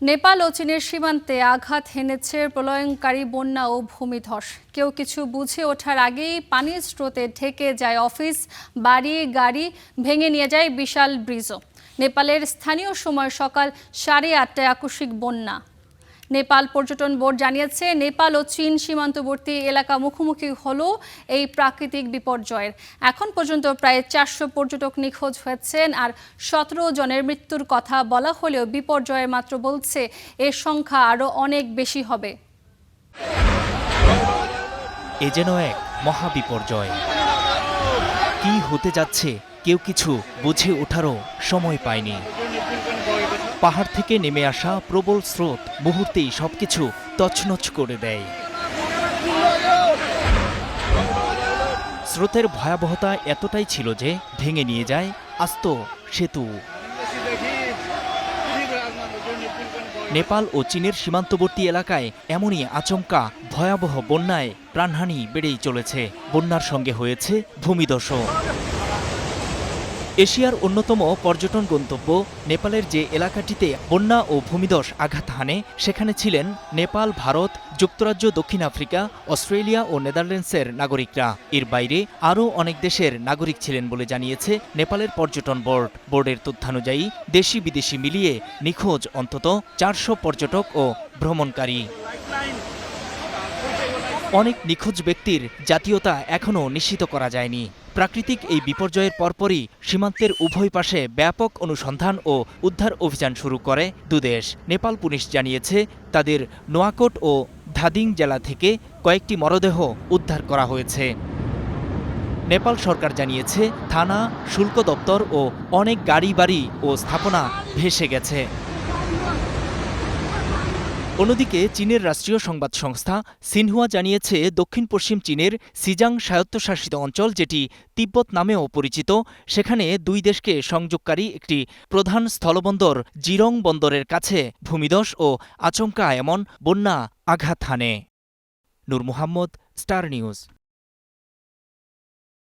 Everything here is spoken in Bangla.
নেপাল ও চীনের সীমান্তে আঘাত হেনেছে প্রলয়ঙ্কারী বন্যা ও ভূমিধস। কেউ কিছু বুঝে ওঠার আগেই পানির স্রোতে ঢেকে যায় অফিস, বাড়ি, গাড়ি, ভেঙে নিয়ে যায় বিশাল ব্রিজও। নেপালের স্থানীয় সময় সকাল 8:30টায় আকস্মিক বন্যা। নেপাল পর্যটন বোর্ড জানিয়েছে, নেপাল ও চীন সীমান্তবর্তী এলাকা মুখোমুখি হলো এই প্রাকৃতিক বিপর্যয়ের। এখন পর্যন্ত প্রায় 400 পর্যটক নিখোঁজ হয়েছেন, আর 17 জনের মৃত্যুর কথা বলা হলেও বিপর্যয়ের মাত্রা বলছে এর সংখ্যা আরও অনেক বেশি হবে। এ যেন এক মহাবিপর্যয়। কি হতে যাচ্ছে কেউ কিছু বুঝে ওঠারও সময় পায়নি। পাহাড় থেকে নেমে আসা প্রবল স্রোত মুহূর্তেই সবকিছু তছনছ করে দেয়। স্রোতের ভয়াবহতা এতটাই ছিল যে ভেঙে নিয়ে যায় আস্ত সেতু। নেপাল ও চীনের সীমান্তবর্তী এলাকায় এমনই আচমকা ভয়াবহ বন্যায় প্রাণহানি বেড়েই চলেছে। বন্যার সঙ্গে হয়েছে ভূমিধসও। এশিয়ার অন্যতম পর্যটন গন্তব্য নেপালের যে এলাকাটিতে বন্যা ও ভূমিধস আঘাত হানে, সেখানে ছিলেন নেপাল, ভারত, যুক্তরাজ্য, দক্ষিণ আফ্রিকা, অস্ট্রেলিয়া ও নেদারল্যান্ডসের নাগরিকরা। এর বাইরে আরও অনেক দেশের নাগরিক ছিলেন বলে জানিয়েছে নেপালের পর্যটন বোর্ড। বোর্ডের তথ্যানুযায়ী দেশি বিদেশি মিলিয়ে নিখোঁজ অন্তত 400 পর্যটক ও ভ্রমণকারী। অনেক নিখোঁজ ব্যক্তির জাতীয়তা এখনও নিশ্চিত করা যায়নি। প্রাকৃতিক এই বিপর্যয়ের পরপরই সীমান্তের উভয় পাশে ব্যাপক অনুসন্ধান ও উদ্ধার অভিযান শুরু করে দুদেশ। নেপাল পুলিশ জানিয়েছে, তাদের নোয়াকোট ও ধাদিং জেলা থেকে কয়েকটি মরদেহ উদ্ধার করা হয়েছে। নেপাল সরকার জানিয়েছে, থানা, শুল্ক দপ্তর ও অনেক গাড়ি, বাড়ি ও স্থাপনা ভেসে গেছে। অন্যদিকে চীনের রাষ্ট্রীয় সংবাদ সংস্থা সিনহুয়া জানিয়েছে, দক্ষিণ পশ্চিম চীনের সিজাং স্বায়ত্তশাসিত অঞ্চল, যেটি তিব্বত নামেও পরিচিত, সেখানে দুই দেশকে সংযোগকারী একটি প্রধান স্থলবন্দর জিরং বন্দরের কাছে ভূমিধস ও আচমকা এমন বন্যা আঘাত হানে। নূর মোহাম্মদ, স্টার নিউজ।